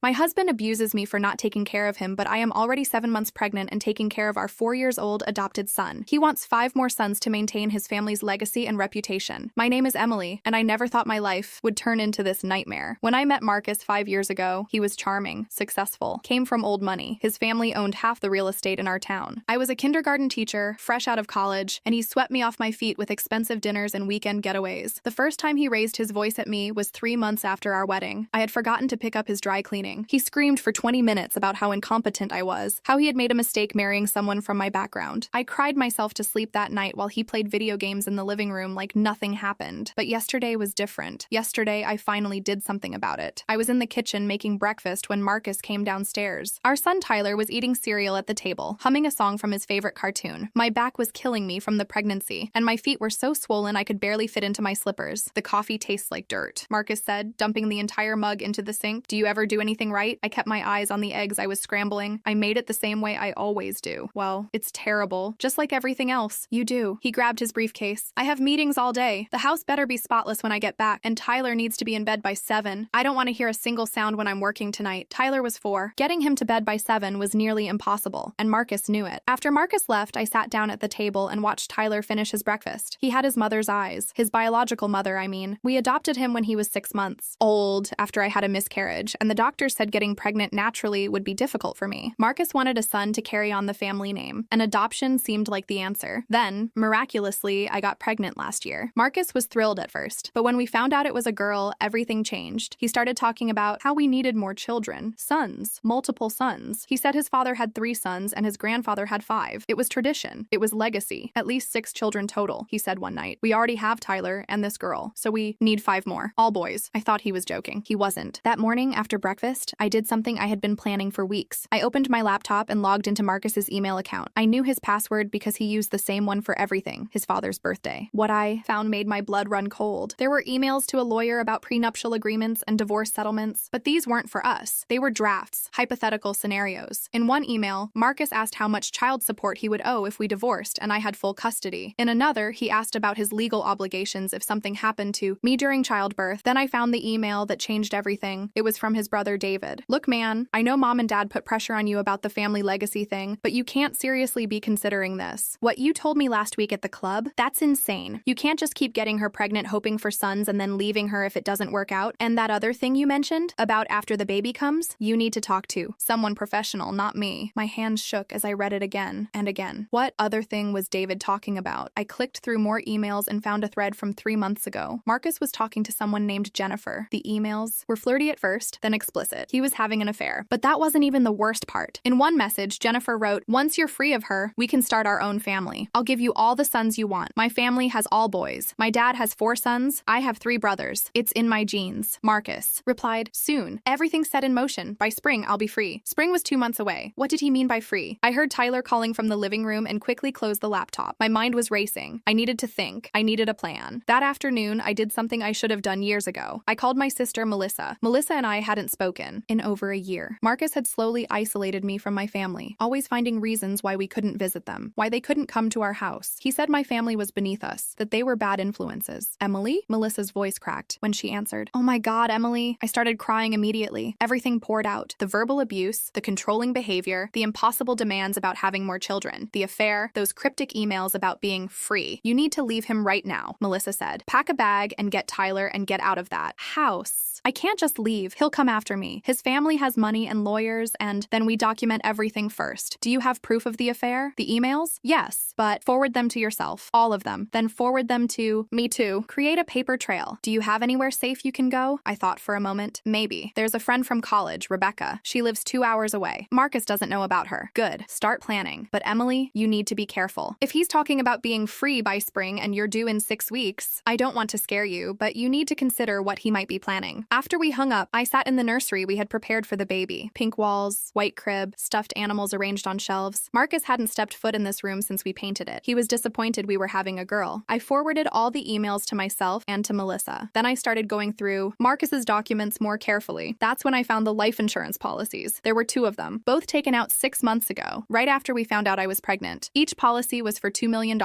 My husband abuses me for not taking care of him, but I am already 7 months pregnant and taking care of our 4-year-old adopted son. He wants 5 more sons to maintain his family's legacy and reputation. My name is Emily, and I never thought my life would turn into this nightmare. When I met Marcus 5 years ago, he was charming, successful, came from old money. His family owned half the real estate in our town. I was a kindergarten teacher, fresh out of college, and he swept me off my feet with expensive dinners and weekend getaways. The first time he raised his voice at me was 3 months after our wedding. I had forgotten to pick up his dry cleaning. He screamed for 20 minutes about how incompetent I was, how he had made a mistake marrying someone from my background. I cried myself to sleep that night while he played video games in the living room like nothing happened. But yesterday was different. Yesterday, I finally did something about it. I was in the kitchen making breakfast when Marcus came downstairs. Our son Tyler was eating cereal at the table, humming a song from his favorite cartoon. My back was killing me from the pregnancy, and my feet were so swollen I could barely fit into my slippers. The coffee tastes like dirt, Marcus said, dumping the entire mug into the sink. Do you ever do anything right? I kept my eyes on the eggs I was scrambling. I made it the same way I always do. Well, it's terrible. Just like everything else. You do. He grabbed his briefcase. I have meetings all day. The house better be spotless when I get back, and Tyler needs to be in bed by 7. I don't want to hear a single sound when I'm working tonight. Tyler was 4. Getting him to bed by 7 was nearly impossible, and Marcus knew it. After Marcus left, I sat down at the table and watched Tyler finish his breakfast. He had his mother's eyes. His biological mother, I mean. We adopted him when he was 6 months old after I had a miscarriage, and the doctor said getting pregnant naturally would be difficult for me. Marcus wanted a son to carry on the family name, and adoption seemed like the answer. Then, miraculously, I got pregnant last year. Marcus was thrilled at first, but when we found out it was a girl, everything changed. He started talking about how we needed more children. Sons. Multiple sons. He said his father had 3 sons and his grandfather had 5. It was tradition. It was legacy. At least 6 children total, he said one night. We already have Tyler and this girl, so we need 5 more. All boys. I thought he was joking. He wasn't. That morning, after breakfast, I did something I had been planning for weeks. I opened my laptop and logged into Marcus's email account. I knew his password because he used the same one for everything, his father's birthday. What I found made my blood run cold. There were emails to a lawyer about prenuptial agreements and divorce settlements, but these weren't for us. They were drafts, hypothetical scenarios. In one email, Marcus asked how much child support he would owe if we divorced and I had full custody. In another, he asked about his legal obligations if something happened to me during childbirth. Then I found the email that changed everything. It was from his brother David. Look, man, I know mom and dad put pressure on you about the family legacy thing, but you can't seriously be considering this. What you told me last week at the club, that's insane. You can't just keep getting her pregnant hoping for sons and then leaving her if it doesn't work out. And that other thing you mentioned about after the baby comes, you need to talk to someone professional, not me. My hands shook as I read it again and again. What other thing was David talking about? I clicked through more emails and found a thread from 3 months ago. Marcus was talking to someone named Jennifer. The emails were flirty at first, then explicit. He was having an affair. But that wasn't even the worst part. In one message, Jennifer wrote, "Once you're free of her, we can start our own family. I'll give you all the sons you want. My family has all boys. My dad has 4 sons. I have 3 brothers. It's in my genes." Marcus replied, "Soon. Everything's set in motion. By spring, I'll be free." Spring was 2 months away. What did he mean by free? I heard Tyler calling from the living room and quickly closed the laptop. My mind was racing. I needed to think. I needed a plan. That afternoon, I did something I should have done years ago. I called my sister, Melissa. Melissa and I hadn't spoken in over a year. Marcus had slowly isolated me from my family, always finding reasons why we couldn't visit them, why they couldn't come to our house. He said my family was beneath us, that they were bad influences. "Emily?" Melissa's voice cracked when she answered. "Oh my God, Emily." I started crying immediately. Everything poured out. The verbal abuse, the controlling behavior, the impossible demands about having more children, the affair, those cryptic emails about being free. "You need to leave him right now," Melissa said. "Pack a bag and get Tyler and get out of that house. I can't just leave. He'll come after me. His family has money and lawyers, and then we document everything first. Do you have proof of the affair? The emails? Yes, but forward them to yourself. All of them. Then forward them to me too. Create a paper trail. Do you have anywhere safe you can go?" I thought for a moment. Maybe. There's a friend from college, Rebecca. She lives 2 hours away. Marcus doesn't know about her. Good. Start planning. But Emily, you need to be careful. If he's talking about being free by spring and you're due in 6 weeks, I don't want to scare you, but you need to consider what he might be planning. After we hung up, I sat in the nursery we had prepared for the baby. Pink walls, white crib, stuffed animals arranged on shelves. Marcus hadn't stepped foot in this room since we painted it. He was disappointed we were having a girl. I forwarded all the emails to myself and to Melissa. Then I started going through Marcus's documents more carefully. That's when I found the life insurance policies. There were 2 of them, both taken out 6 months ago, right after we found out I was pregnant. Each policy was for $2 million.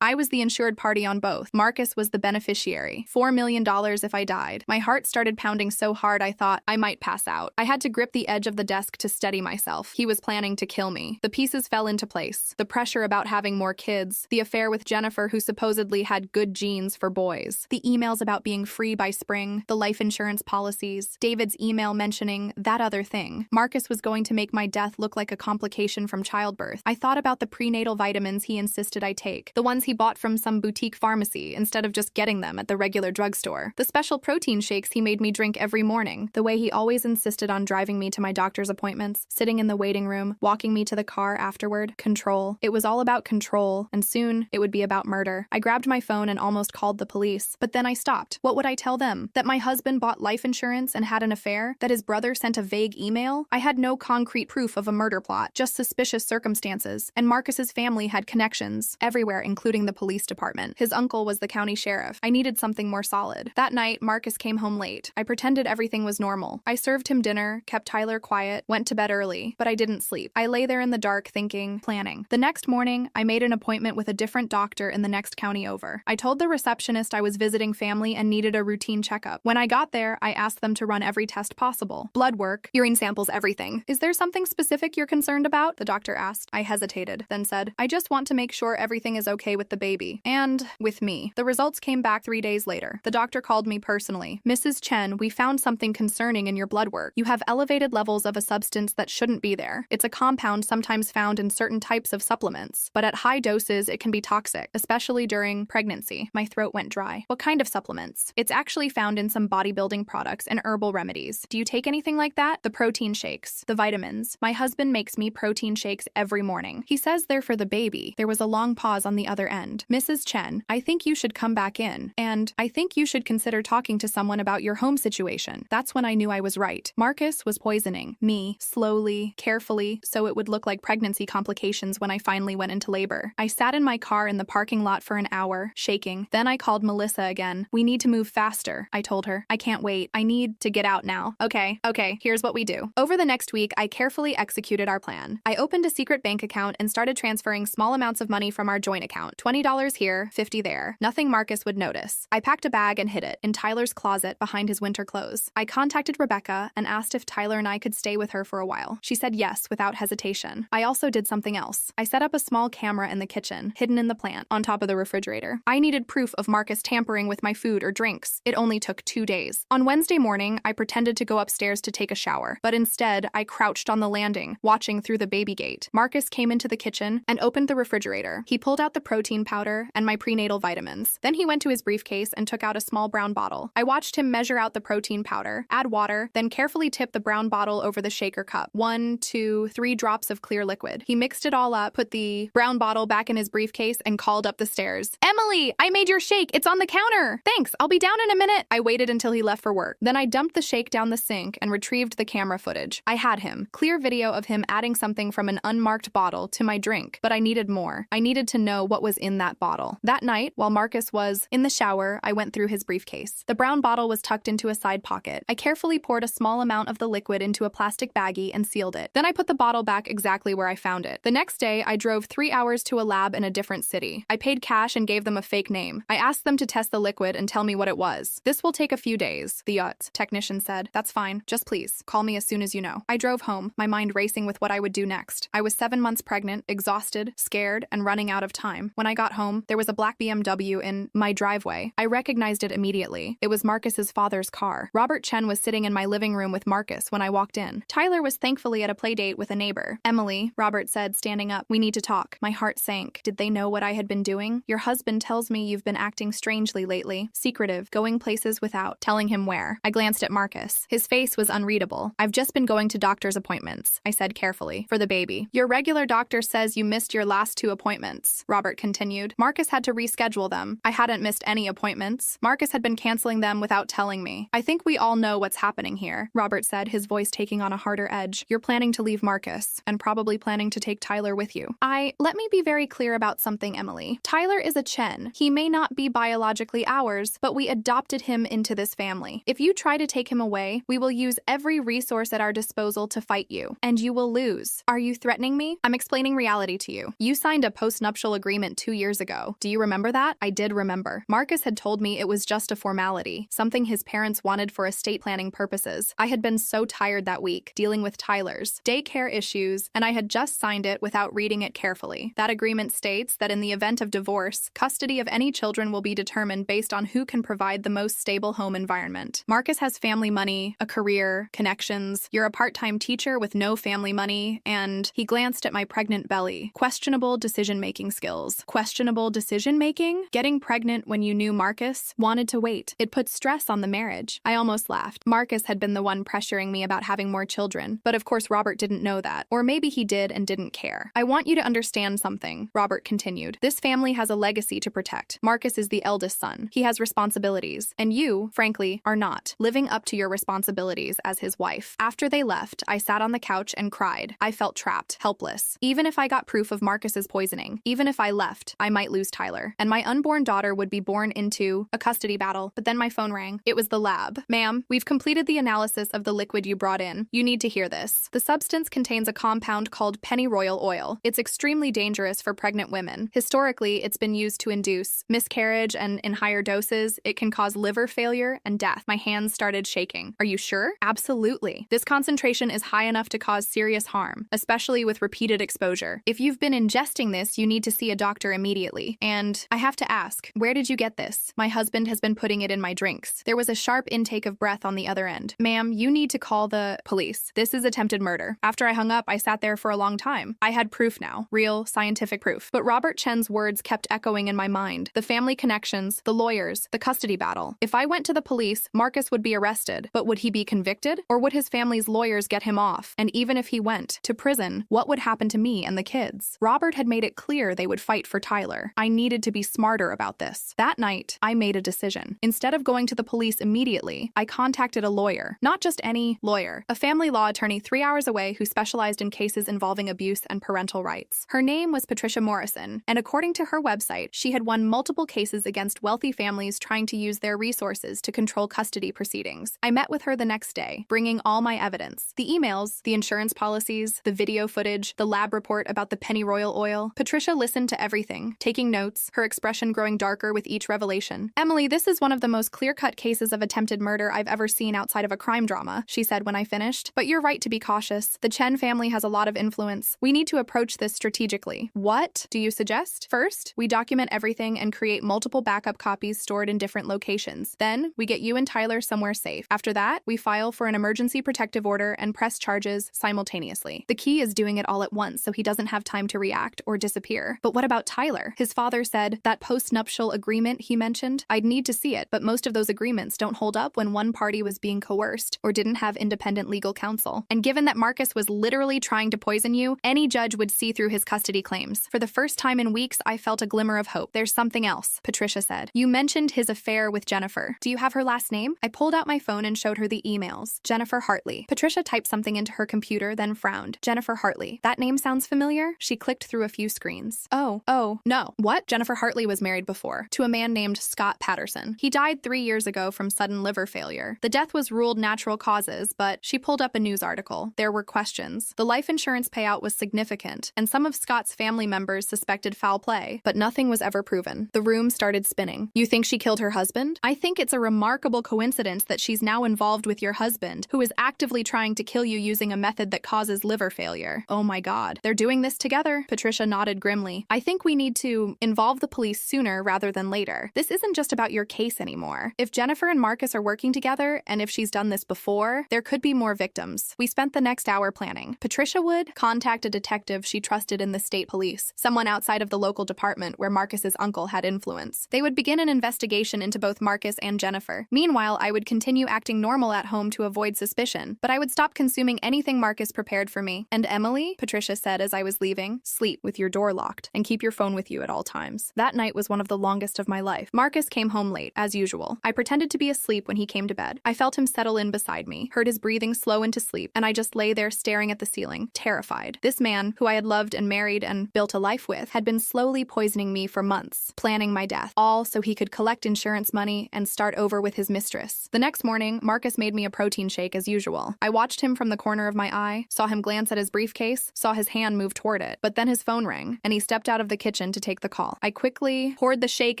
I was the insured party on both. Marcus was the beneficiary. $4 million if I died. My heart started pounding so hard I thought I might pass pass out. I had to grip the edge of the desk to steady myself. He was planning to kill me. The pieces fell into place. The pressure about having more kids, the affair with Jennifer who supposedly had good genes for boys, the emails about being free by spring, the life insurance policies, David's email mentioning that other thing. Marcus was going to make my death look like a complication from childbirth. I thought about the prenatal vitamins he insisted I take, the ones he bought from some boutique pharmacy instead of just getting them at the regular drugstore, the special protein shakes he made me drink every morning, the way he always insisted on driving me to my doctor's appointments, sitting in the waiting room, walking me to the car afterward. Control. It was all about control, and soon it would be about murder. I grabbed my phone and almost called the police, but then I stopped. What would I tell them? That my husband bought life insurance and had an affair? That his brother sent a vague email? I had no concrete proof of a murder plot, just suspicious circumstances, and Marcus's family had connections everywhere, including the police department. His uncle was the county sheriff. I needed something more solid. That night, Marcus came home late. I pretended everything was normal. I served him dinner, kept Tyler quiet, went to bed early, but I didn't sleep. I lay there in the dark thinking, planning. The next morning, I made an appointment with a different doctor in the next county over. I told the receptionist I was visiting family and needed a routine checkup. When I got there, I asked them to run every test possible. Blood work, urine samples, everything. Is there something specific you're concerned about? The doctor asked. I hesitated, then said, I just want to make sure everything is okay with the baby. And with me. The results came back 3 days later. The doctor called me personally. Mrs. Chen, we found something concerning in your blood work. You have elevated levels of a substance that shouldn't be there. It's a compound sometimes found in certain types of supplements, but at high doses it can be toxic, especially during pregnancy. My throat went dry. What kind of supplements? It's actually found in some bodybuilding products and herbal remedies. Do you take anything like that? The protein shakes, the vitamins. My husband makes me protein shakes every morning. He says they're for the baby. There was a long pause on the other end. Mrs. Chen, I think you should come back in, and I think you should consider talking to someone about your home situation. That's when I knew I was right. Marcus was poisoning me, slowly, carefully, so it would look like pregnancy complications when I finally went into labor. I sat in my car in the parking lot for an hour, shaking. Then I called Melissa again. We need to move faster, I told her. I can't wait. I need to get out now. Okay, here's what we do. Over the next week, I carefully executed our plan. I opened a secret bank account and started transferring small amounts of money from our joint account. $20 here, $50 there. Nothing Marcus would notice. I packed a bag and hid it in Tyler's closet behind his winter clothes. I contacted Rebecca and asked if Tyler and I could stay with her for a while. She said yes without hesitation. I also did something else. I set up a small camera in the kitchen, hidden in the plant, on top of the refrigerator. I needed proof of Marcus tampering with my food or drinks. It only took 2 days. On Wednesday morning, I pretended to go upstairs to take a shower, but instead, I crouched on the landing, watching through the baby gate. Marcus came into the kitchen and opened the refrigerator. He pulled out the protein powder and my prenatal vitamins. Then he went to his briefcase and took out a small brown bottle. I watched him measure out the protein powder, add water, then carefully tip the brown bottle over the shaker cup. 1, 2, 3 drops of clear liquid. He mixed it all up, put the brown bottle back in his briefcase, and called up the stairs. Emily, I made your shake. It's on the counter. Thanks. I'll be down in a minute. I waited until he left for work. Then I dumped the shake down the sink and retrieved the camera footage. I had him. Clear video of him adding something from an unmarked bottle to my drink, but I needed more. I needed to know what was in that bottle. That night, while Marcus was in the shower, I went through his briefcase. The brown bottle was tucked into a side pocket. I carefully poured a small amount of the liquid into a plastic baggie and sealed it. Then I put the bottle back exactly where I found it. The next day, I drove 3 hours to a lab in a different city. I paid cash and gave them a fake name. I asked them to test the liquid and tell me what it was. This will take a few days, the technician said. That's fine. Just please, call me as soon as you know. I drove home, my mind racing with what I would do next. I was 7 months pregnant, exhausted, scared, and running out of time. When I got home, there was a black BMW in my driveway. I recognized it immediately. It was Marcus's father's car. Robert Chen was sitting in my living room with Marcus when I walked in. Tyler was thankfully at a play date with a neighbor. Emily, Robert said, standing up, we need to talk. My heart sank. Did they know what I had been doing? Your husband tells me you've been acting strangely lately. Secretive, going places without telling him where. I glanced at Marcus. His face was unreadable. I've just been going to doctor's appointments, I said carefully, for the baby. Your regular doctor says you missed your last 2 appointments, Robert continued. Marcus had to reschedule them. I hadn't missed any appointments. Marcus had been canceling them without telling me. I think we all know what's happening here, Robert said, his voice taking on a harder edge. You're planning to leave Marcus, and probably planning to take Tyler with you. Let me be very clear about something, Emily. Tyler is a Chen. He may not be biologically ours, but we adopted him into this family. If you try to take him away, we will use every resource at our disposal to fight you, and you will lose. Are you threatening me? I'm explaining reality to you. You signed a postnuptial agreement 2 years ago. Do you remember that? I did remember. Marcus had told me it was just a formality, something his parents wanted for estate planning purposes. was, I had been so tired that week, dealing with Tyler's daycare issues, and I had just signed it without reading it carefully. That agreement states that in the event of divorce, custody of any children will be determined based on who can provide the most stable home environment. Marcus has family money, a career, connections. You're a part-time teacher with no family money, and he glanced at my pregnant belly. Questionable decision-making skills. Questionable decision-making? Getting pregnant when you knew Marcus wanted to wait. It put stress on the marriage. I almost laughed. Marcus had been the one pressuring me about having more children, but of course Robert didn't know that. Or maybe he did and didn't care. I want you to understand something, Robert continued. This family has a legacy to protect. Marcus is the eldest son. He has responsibilities, and you, frankly, are not living up to your responsibilities as his wife. After they left, I sat on the couch and cried. I felt trapped, helpless. Even if I got proof of Marcus's poisoning, even if I left, I might lose Tyler, and my unborn daughter would be born into a custody battle. But then my phone rang. It was the lab. Ma'am, we've completed the analysis of the liquid you brought in. You need to hear this. The substance contains a compound called pennyroyal oil. It's extremely dangerous for pregnant women. Historically, it's been used to induce miscarriage, and in higher doses, it can cause liver failure and death. My hands started shaking. Are you sure? Absolutely. This concentration is high enough to cause serious harm, especially with repeated exposure. If you've been ingesting this, you need to see a doctor immediately. And I have to ask, where did you get this? My husband has been putting it in my drinks. There was a sharp intake of breath on the other end. Ma'am, you need to call the police. This is attempted murder. After I hung up, I sat there for a long time. I had proof now, real scientific proof. But Robert Chen's words kept echoing in my mind. The family connections, the lawyers, the custody battle. If I went to the police, Marcus would be arrested. But would he be convicted? Or would his family's lawyers get him off? And even if he went to prison, what would happen to me and the kids? Robert had made it clear they would fight for Tyler. I needed to be smarter about this. That night, I made a decision. Instead of going to the police immediately, I contacted a lawyer. Not just any lawyer. A family law attorney 3 hours away who specialized in cases involving abuse and parental rights. Her name was Patricia Morrison, and according to her website, she had won multiple cases against wealthy families trying to use their resources to control custody proceedings. I met with her the next day, bringing all my evidence. The emails, the insurance policies, the video footage, the lab report about the pennyroyal oil. Patricia listened to everything, taking notes, her expression growing darker with each revelation. Emily, this is one of the most clear-cut cases of attempted murder I've ever seen outside of a crime drama, she said when I finished. But you're right to be cautious. The Chen family has a lot of influence. We need to approach this strategically. What do you suggest? First, we document everything and create multiple backup copies stored in different locations. Then, we get you and Tyler somewhere safe. After that, we file for an emergency protective order and press charges simultaneously. The key is doing it all at once so he doesn't have time to react or disappear. But what about Tyler? His father said that post-nuptial agreement he mentioned, I'd need to see it, but most of those agreements don't hold up when one party was being coerced or didn't have independent legal counsel. And given that Marcus was literally trying to poison you, any judge would see through his custody claims. For the first time in weeks, I felt a glimmer of hope. There's something else, Patricia said. You mentioned his affair with Jennifer. Do you have her last name? I pulled out my phone and showed her the emails. Jennifer Hartley. Patricia typed something into her computer, then frowned. Jennifer Hartley. That name sounds familiar? She clicked through a few screens. Oh, no. What? Jennifer Hartley was married before, to a man named Scott Patterson. He died 3 years ago from sudden liver failure. The death was ruled natural causes, but she pulled up a news article. There were questions. The life insurance payout was significant, and some of Scott's family members suspected foul play, but nothing was ever proven. The room started spinning. You think she killed her husband? I think it's a remarkable coincidence that she's now involved with your husband, who is actively trying to kill you using a method that causes liver failure. Oh my God. They're doing this together? Patricia nodded grimly. I think we need to involve the police sooner rather than later. This isn't just about your case anymore. If Jennifer and Marcus are working together, and if she's done this before, there could be more victims. We spent the next hour planning. Patricia would contact a detective she trusted in the state police, someone outside of the local department where Marcus's uncle had influence. They would begin an investigation into both Marcus and Jennifer. Meanwhile, I would continue acting normal at home to avoid suspicion, but I would stop consuming anything Marcus prepared for me. And Emily, Patricia said as I was leaving, sleep with your door locked and keep your phone with you at all times. That night was one of the longest of my life. Marcus came home late, as usual. I pretended to be asleep when he came to bed. I felt him settle in beside me, heard his breathing slow into sleep, and I just lay there staring at the ceiling, terrified. This man, who I had loved and married and built a life with, had been slowly poisoning me for months, planning my death, all so he could collect insurance money and start over with his mistress. The next morning, Marcus made me a protein shake as usual. I watched him from the corner of my eye, saw him glance at his briefcase, saw his hand move toward it, but then his phone rang, and he stepped out of the kitchen to take the call. I quickly poured the shake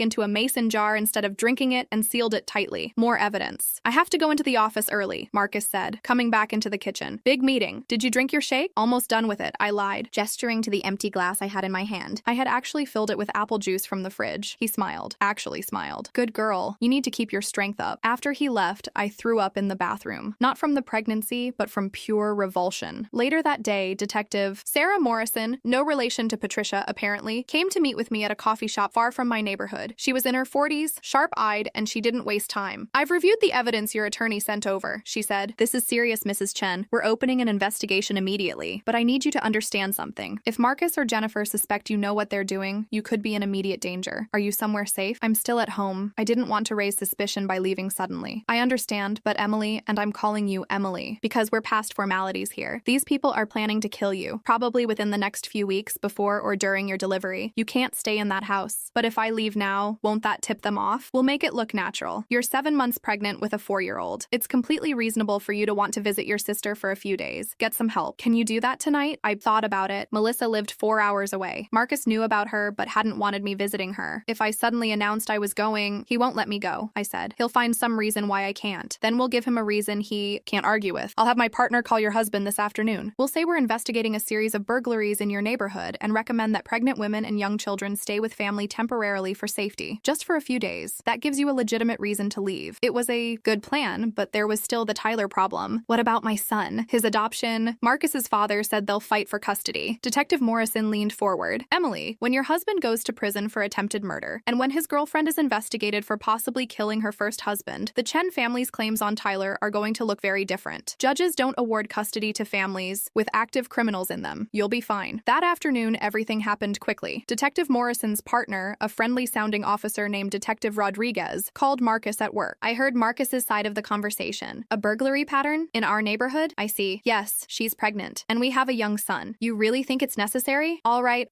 into a mason jar instead of drinking it and sealed it tightly. More evidence. I have to go into the office early, Marcus said, coming back into the kitchen. Big meeting. Did you drink your shake? Almost done with it, I lied, gesturing to the empty glass I had in my hand. I had actually filled it with apple juice from the fridge. He smiled. Actually smiled. Good girl. You need to keep your strength up. After he left, I threw up in the bathroom. Not from the pregnancy, but from pure revulsion. Later that day, Detective Sarah Morrison, no relation to Patricia apparently, came to meet with me at a coffee shop far from my neighborhood. She was in her 40s, sharp-eyed, and she didn't waste time. I've reviewed the evidence your attorney sent over, she said. This is serious, Mrs. Chen. We're opening an investigation immediately, but I need you to understand something. If Marcus or Jennifer suspect you know what they're doing, you could be in immediate danger. Are you somewhere safe? I'm still at home. I didn't want to raise suspicion by leaving suddenly. I understand, but Emily, and I'm calling you Emily, because we're past formalities here. These people are planning to kill you, probably within the next few weeks before or during your delivery. You can't stay in that house. But if I leave now, won't that tip them off? We'll make it look natural. You're 7 months pregnant with a 4-year-old. It's completely reasonable for you to want to visit your sister for a few days. Get some help. Can you do that tonight? I thought about it. Melissa lived 4 hours away. Marcus knew about her, but hadn't wanted me visiting her. If I suddenly announced I was going, he won't let me go, I said. He'll find some reason why I can't. Then we'll give him a reason he can't argue with. I'll have my partner call your husband this afternoon. We'll say we're investigating a series of burglaries in your neighborhood and recommend that pregnant women and young children stay with family temporarily for safety, just for a few days. That gives you a legitimate reason to leave. It was a good plan, but there was still the Tyler problem. What about my son? His adoption? Marcus's father said they'll fight for custody. Detective Morrison leaned forward. Emily, when your husband goes to prison for attempted murder, and when his girlfriend is investigated for possibly killing her first husband, the Chen family's claims on Tyler are going to look very different. Judges don't award custody to families with active criminals in them. You'll be fine. That afternoon, everything happened quickly. Detective Morrison's partner, a friendly-sounding officer named Detective Rodriguez, called Marcus at work. I heard Marcus's side of the conversation. A burglary pattern? In our neighborhood? I see. Yes, she's pregnant. And we have a young son. You really think it's necessary? All right.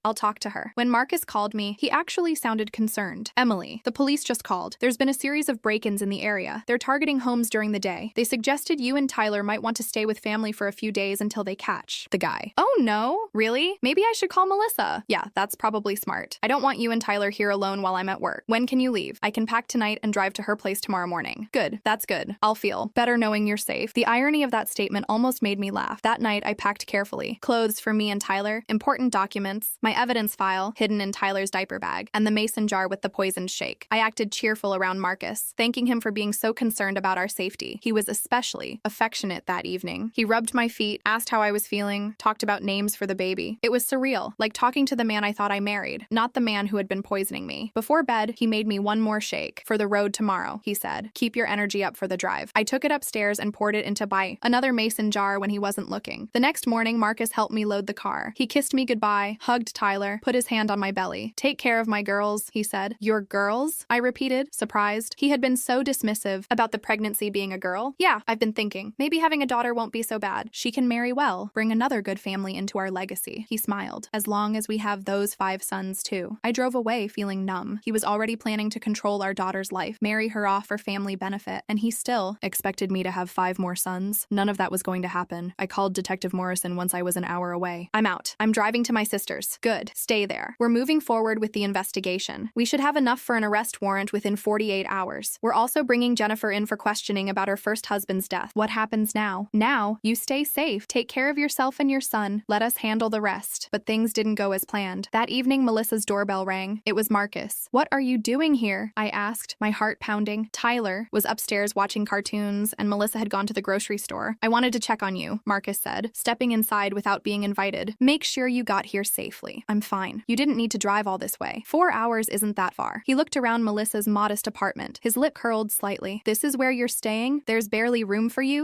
I'll talk to her. When Marcus called me, he actually sounded concerned. Emily, the police just called. There's been a series of break-ins in the area. They're targeting homes during the day. They suggested you and Tyler might want to stay with family for a few days until they catch the guy. Oh no, really? Maybe I should call Melissa. Yeah, that's probably smart. I don't want you and Tyler here alone while I'm at work. When can you leave? I can pack tonight and drive to her place tomorrow morning. Good, that's good. I'll feel better knowing you're safe. The irony of that statement almost made me laugh. That night, I packed carefully. Clothes for me and Tyler, important documents, my evidence file hidden in Tyler's diaper bag, and the mason jar with the poisoned shake. I acted cheerful around Marcus, thanking him for being so concerned about our safety. He was especially affectionate that evening. He rubbed my feet, asked how I was feeling, talked about names for the baby. It was surreal, like talking to the man I thought I married, not the man who had been poisoning me. Before bed, he made me one more shake. For the road tomorrow, he said. Keep your energy up for the drive. I took it upstairs and poured it into another mason jar when he wasn't looking. The next morning, Marcus helped me load the car. He kissed me goodbye, hugged Tyler, put his hand on my belly. Take care of my girls, he said. Your girls? I repeated, surprised. He had been so dismissive about the pregnancy being a girl. Yeah, I've been thinking. Maybe having a daughter won't be so bad. She can marry well, bring another good family into our legacy. He smiled. As long as we have those 5 sons too. I drove away feeling numb. He was already planning to control our daughter's life, marry her off for family benefit, and he still expected me to have 5 more sons. None of that was going to happen. I called Detective Morrison once I was an hour away. I'm out. I'm driving to my sister's. Good. Stay there. We're moving forward with the investigation. We should have enough for an arrest warrant within 48 hours. We're also bringing Jennifer in for questioning about her first husband's death. What happens now? Now, you stay safe. Take care of yourself and your son. Let us handle the rest. But things didn't go as planned. That evening, Melissa's doorbell rang. It was Marcus. What are you doing here? I asked, my heart pounding. Tyler was upstairs watching cartoons, and Melissa had gone to the grocery store. I wanted to check on you, Marcus said, stepping inside without being invited. Make sure you got here safely. I'm fine. You didn't need to drive all this way. 4 hours isn't that far. He looked around Melissa's modest apartment. His lip curled slightly. This is where you're staying? There's barely room for you?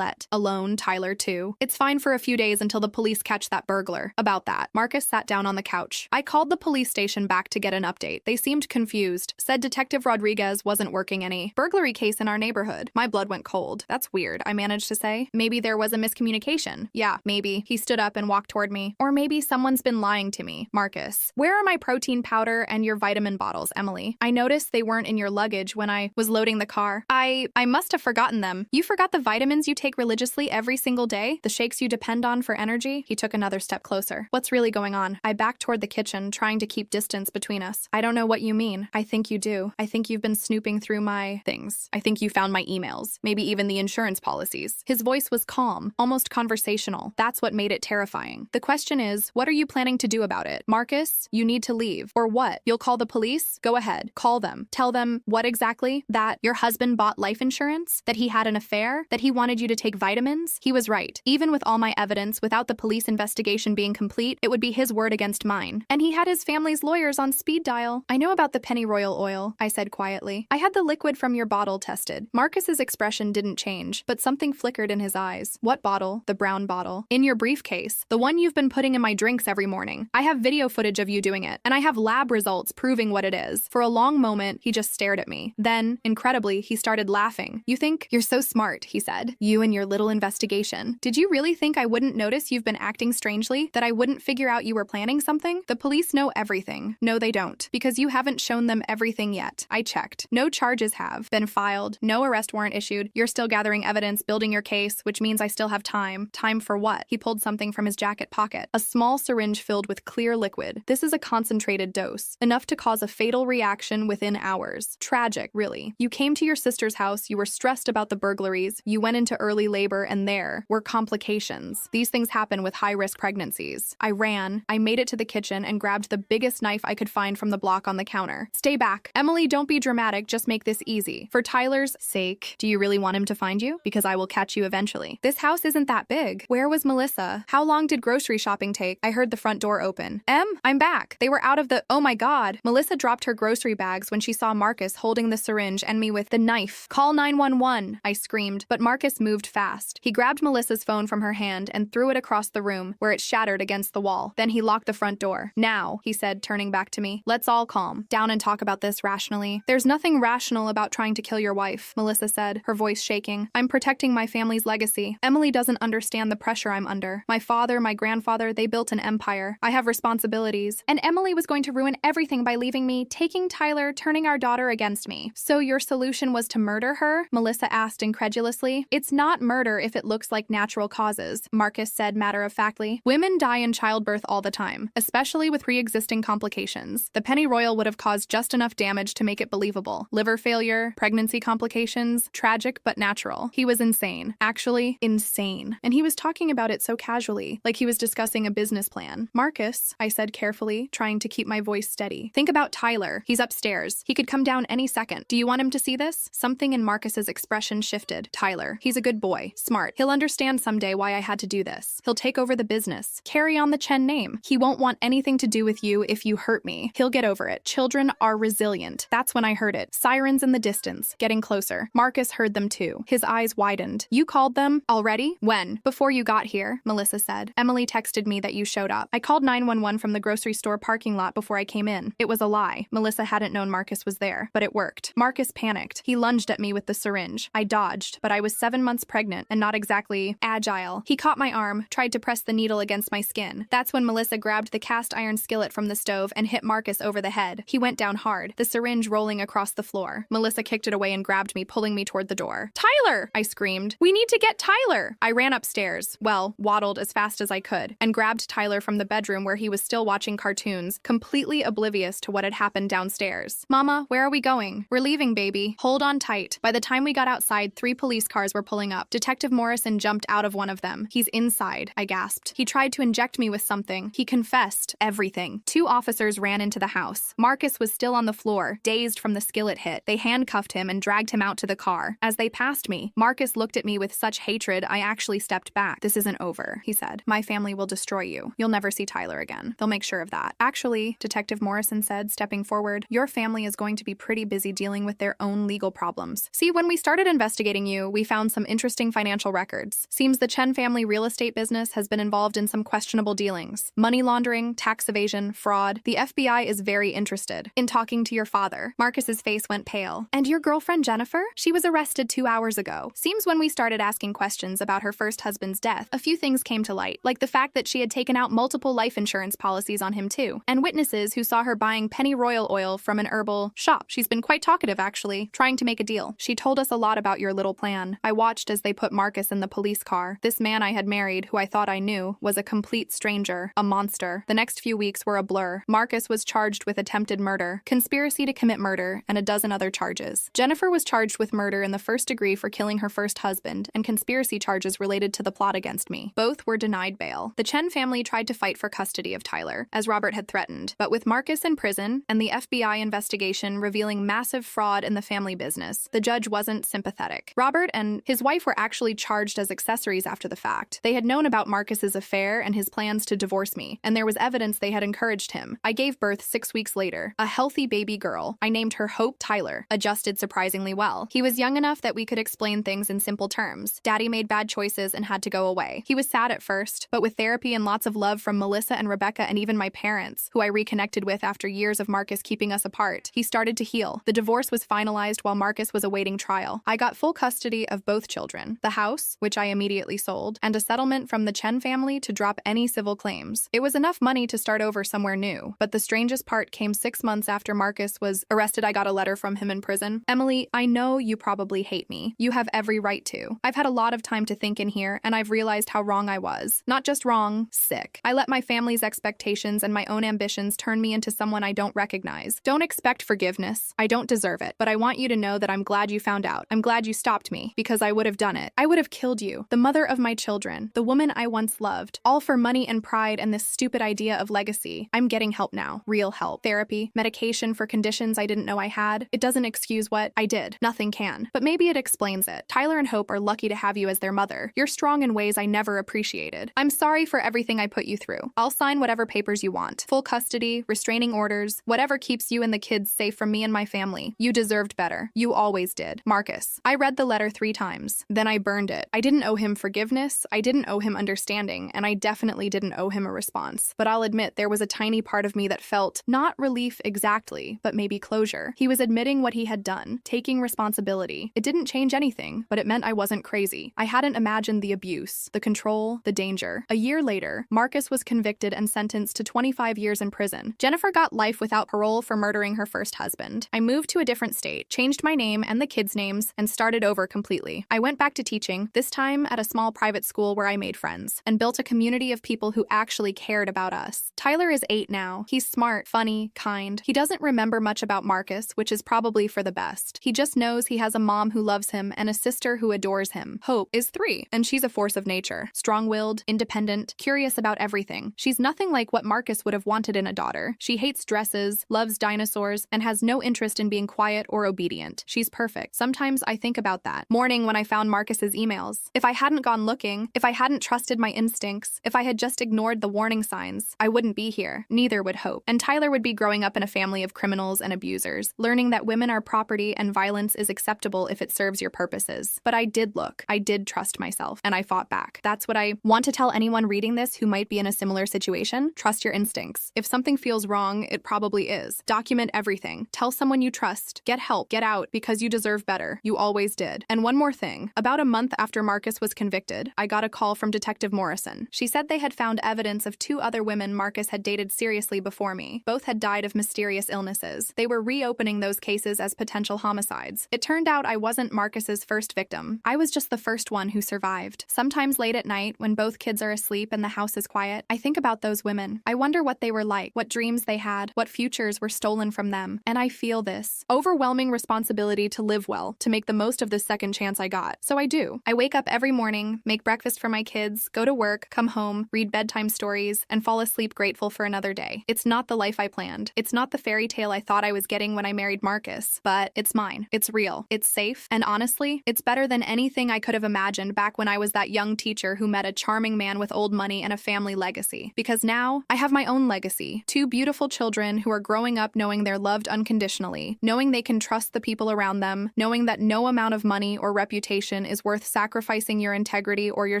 Alone, Tyler too. It's fine for a few days until the police catch that burglar. About that. Marcus sat down on the couch. I called the police station back to get an update. They seemed confused. Said Detective Rodriguez wasn't working any burglary case in our neighborhood. My blood went cold. That's weird, I managed to say. Maybe there was a miscommunication. Yeah, maybe. He stood up and walked toward me. Or maybe someone's been lying to me. Marcus, where are my protein powder and your vitamin bottles, Emily? I noticed they weren't in your luggage when I was loading the car. I must have forgotten them. You forgot the vitamins you take religiously every single day? The shakes you depend on for energy? He took another step closer. What's really going on? I backed toward the kitchen, trying to keep distance between us. I don't know what you mean. I think you do. I think you've been snooping through my things. I think you found my emails. maybe even the insurance policies. His voice was calm, almost conversational. That's what made it terrifying. The question is, what are you planning to do about it? Marcus, you need to leave. Or what? You'll call the police? Go ahead. Call them. Tell them what exactly? That your husband bought life insurance? That he had an affair? That he wanted you to take vitamins? He was right. Even with all my evidence, without the police investigation being complete, it would be his word against mine. And he had his family's lawyers on speed dial. I know about the pennyroyal oil, I said quietly. I had the liquid from your bottle tested. Marcus's expression didn't change, but something flickered in his eyes. What bottle? The brown bottle. In your briefcase. The one you've been putting in my drinks every morning. I have video footage of you doing it, and I have lab results proving what it is. For a long moment, he just stared at me. Then, incredibly, he started laughing. You think you're so smart, he said. You and your little investigation. Did you really think I wouldn't notice you've been acting strangely? That I wouldn't figure out you were planning something? The police know everything. No, they don't. Because you haven't shown them everything yet. I checked. No charges have been filed. No arrest warrant issued. You're still gathering evidence, building your case, which means I still have time. Time for what? He pulled something from his jacket pocket. A small syringe filled with clear liquid. This is a concentrated dose. Enough to cause a fatal reaction within hours. Tragic, really. You came to your sister's house, you were stressed about the burglaries, you went into early labor, and there were complications. These things happen with high-risk pregnancies. I ran, I made it to the kitchen, and grabbed the biggest knife I could find from the block on the counter. Stay back. Emily, don't be dramatic, just make this easy. For Tyler's sake, do you really want him to find you? Because I will catch you eventually. This house isn't that big. Where was Melissa? How long did grocery shopping take? I heard the front door open. I'm back. They were out of the— Oh my God. Melissa dropped her grocery bags when she saw Marcus holding the syringe and me with the knife. Call 911, I screamed, but Marcus moved fast. He grabbed Melissa's phone from her hand and threw it across the room, where it shattered against the wall. Then he locked the front door. Now, he said, turning back to me, let's all calm down and talk about this rationally. There's nothing rational about trying to kill your wife, Melissa said, her voice shaking. I'm protecting my family's legacy. Emily doesn't understand the pressure I'm under. My father, my grandfather, they built an empire. I have responsibilities. And Emily was going to ruin everything by leaving me, taking Tyler, turning our daughter against me. So your solution was to murder her? Melissa asked incredulously. It's not murder if it looks like natural causes, Marcus said matter-of-factly. Women die in childbirth all the time, especially with pre-existing complications. The pennyroyal would have caused just enough damage to make it believable. Liver failure, pregnancy complications, tragic but natural. He was insane. Actually, insane. And he was talking about it so casually, like he was discussing a business plan. Marcus, I said carefully, trying to keep my voice steady. Think about Tyler. He's upstairs. He could come down any second. Do you want him to see this? Something in Marcus's expression shifted. Tyler. He's a good boy. Smart. He'll understand someday why I had to do this. He'll take over the business. Carry on the Chen name. He won't want anything to do with you if you hurt me. He'll get over it. Children are resilient. That's when I heard it. Sirens in the distance. Getting closer. Marcus heard them too. His eyes widened. You called them? Already? When? Before you got here, Melissa said. Emily texted me that you showed up. I called 911 from the grocery store parking lot before I came in. It was a lie. Melissa hadn't known Marcus was there, but it worked. Marcus panicked. He lunged at me with the syringe. I dodged, but I was 7 months pregnant and not exactly agile. He caught my arm, tried to press the needle against my skin. That's when Melissa grabbed the cast iron skillet from the stove and hit Marcus over the head. He went down hard, the syringe rolling across the floor. Melissa kicked it away and grabbed me, pulling me toward the door. Tyler! I screamed. We need to get Tyler! I ran upstairs, waddled as fast as I could, and grabbed Tyler from the bedroom where he was still watching cartoons, completely oblivious to what had happened downstairs. Mama, where are we going? We're leaving, baby. Hold on tight. By the time we got outside, 3 police cars were pulling up. Detective Morrison jumped out of one of them. He's inside, I gasped. He tried to inject me with something. He confessed everything. 2 officers ran into the house. Marcus was still on the floor, dazed from the skillet hit. They handcuffed him and dragged him out to the car. As they passed me, Marcus looked at me with such hatred, I actually stepped back. This isn't over, he said. My family will destroy you. You'll never see Tyler again. They'll make sure of that. Actually, Detective Morrison said, stepping forward, your family is going to be pretty busy dealing with their own legal problems. See, when we started investigating you, we found some interesting financial records. Seems the Chen family real estate business has been involved in some questionable dealings. Money laundering, tax evasion, fraud. The FBI is very interested in talking to your father. Marcus's face went pale. And your girlfriend Jennifer? She was arrested 2 hours ago. Seems when we started asking questions about her first husband's death, a few things came to light, like the fact that she had taken out multiple life insurance policies on him too, and witnesses who saw her buying pennyroyal oil from an herbal shop. She's been quite talkative, actually, trying to make a deal. She told us a lot about your little plan. I watched as they put Marcus in the police car. This man I had married, who I thought I knew, was a complete stranger, a monster. The next few weeks were a blur. Marcus was charged with attempted murder, conspiracy to commit murder, and a dozen other charges. Jennifer was charged with murder in the first first degree for killing her first husband and conspiracy charges related to the plot against me. Both were denied bail. The Chen family tried to fight for custody of Tyler, as Robert had threatened, but with Marcus in prison and the FBI investigation revealing massive fraud in the family business, the judge wasn't sympathetic. Robert and his wife were actually charged as accessories after the fact. They had known about Marcus's affair and his plans to divorce me, and there was evidence they had encouraged him. I gave birth 6 weeks later, a healthy baby girl. I named her Hope. Tyler adjusted surprisingly well. He was young enough that we could explain things in simple terms. Daddy made bad choices and had to go away. He was sad at first, but with therapy and lots of love from Melissa and Rebecca and even my parents, who I reconnected with after years of Marcus keeping us apart, he started to heal. The divorce was finalized while Marcus was awaiting trial. I got full custody of both children, the house, which I immediately sold, and a settlement from the Chen family to drop any civil claims. It was enough money to start over somewhere new, but the strangest part came 6 months after Marcus was arrested. I got a letter from him in prison. Emily, I know you probably hate me. You have every right to. I've had a lot of time to think in here, and I've realized how wrong I was. Not just wrong, sick. I let my family's expectations and my own ambitions turn me into someone I don't recognize. Don't expect forgiveness. I don't deserve it, but I want you to know that I'm glad you found out. I'm glad you stopped me, because I would have done it. I would have killed you, the mother of my children, the woman I once loved, all for money and pride and this stupid idea of legacy. I'm getting help now. Real help. Therapy, medication for conditions I didn't know I had. It doesn't excuse what I did. Nothing can. But maybe it explains it. Tyler and Hope are lucky to have you as their mother. You're strong in ways I never appreciated. I'm sorry for everything I put you through. I'll sign whatever papers you want. Full custody, restraining orders, whatever keeps you and the kids safe from me and my family. You deserved better. You always did. Marcus. I read the letter 3 times. Then I burned it. I didn't owe him forgiveness. I didn't owe him understanding, and I definitely didn't owe him a response. But I'll admit there was a tiny part of me that felt not relief exactly, but maybe closure. He was admitting what he had done, taking responsibility. It didn't change anything, but it meant I wasn't crazy. I hadn't imagined the abuse, the control, the danger. A year later, Marcus was convicted and sentenced to 25 years in prison. Jennifer got life without parole for murdering her first husband. I moved to a different state, changed my name and the kids' names, and started over completely. I went back to teaching, this time at a small private school where I made friends, and built a community of people who actually cared about us. Tyler is 8 now. He's smart, funny, kind. He doesn't remember much about Marcus, which is probably for the best. He just knows he has a mom who loves him and a sister who adores him. Hope is 3, and she's a force of nature. Strong-willed, independent, curious about everything. She's nothing like what Marcus would have wanted in a daughter. She hates dresses, loves dinosaurs, and has no interest in being quiet or obedient. She's perfect. Sometimes I think about that morning when I found Marcus's emails. If I hadn't gone looking, if I hadn't trusted my instincts, if I had just ignored the warning signs, I wouldn't be here. Neither would Hope. And Tyler would be growing up in a family of criminals and abusers, learning that women are property and violence is acceptable if it serves your purposes. But I did look. I did trust myself, and I fought back. That's what I want to tell anyone reading this who might be in a similar situation. Trust your instincts. If something feels wrong, it probably is. Document everything. Tell someone you trust. Get help. Get out, because you deserve better. You always did. And one more thing. About a month after Marcus was convicted, I got a call from Detective Morrison. She said they had found evidence of 2 other women Marcus had dated seriously before me. Both had died of mysterious illnesses. They were reopening those cases as potential homicides. It turned out I wasn't Marcus's first victim. I was just the first one who survived. Sometimes late at night, when both kids are asleep and the house is quiet, I think about those women. I wonder what they were like, what dreams they had, what futures were stolen from them. And I feel this overwhelming responsibility to live well, to make the most of this second chance I got. So I do. I wake up every morning, make breakfast for my kids, go to work, come home, read bedtime stories, and fall asleep grateful for another day. It's not the life I planned. It's not the fairy tale I thought I was getting when I married Marcus, but it's mine. It's real. It's safe. And honestly, it's better than anything I could have imagined back when I was that young teacher who met a charming man with old money and a family legacy. Because now I have my own legacy. 2 beautiful children who are growing up knowing they're loved unconditionally, knowing they can trust the people around them, knowing that no amount of money or reputation is worth sacrificing your integrity or your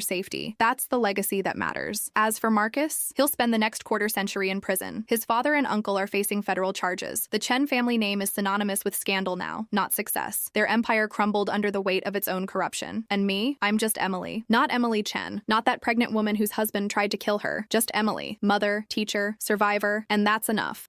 safety. That's the legacy that matters. As for Marcus, he'll spend the next quarter century in prison. His father and uncle are facing federal charges. The Chen family name is synonymous with scandal now, not success. Their empire crumbled under the weight of its own corruption. And me? I'm just Emily. Not Emily Chen. Not that pregnant woman whose husband tried to kill her. Just Emily. Mother, teacher, survivor, and that's enough.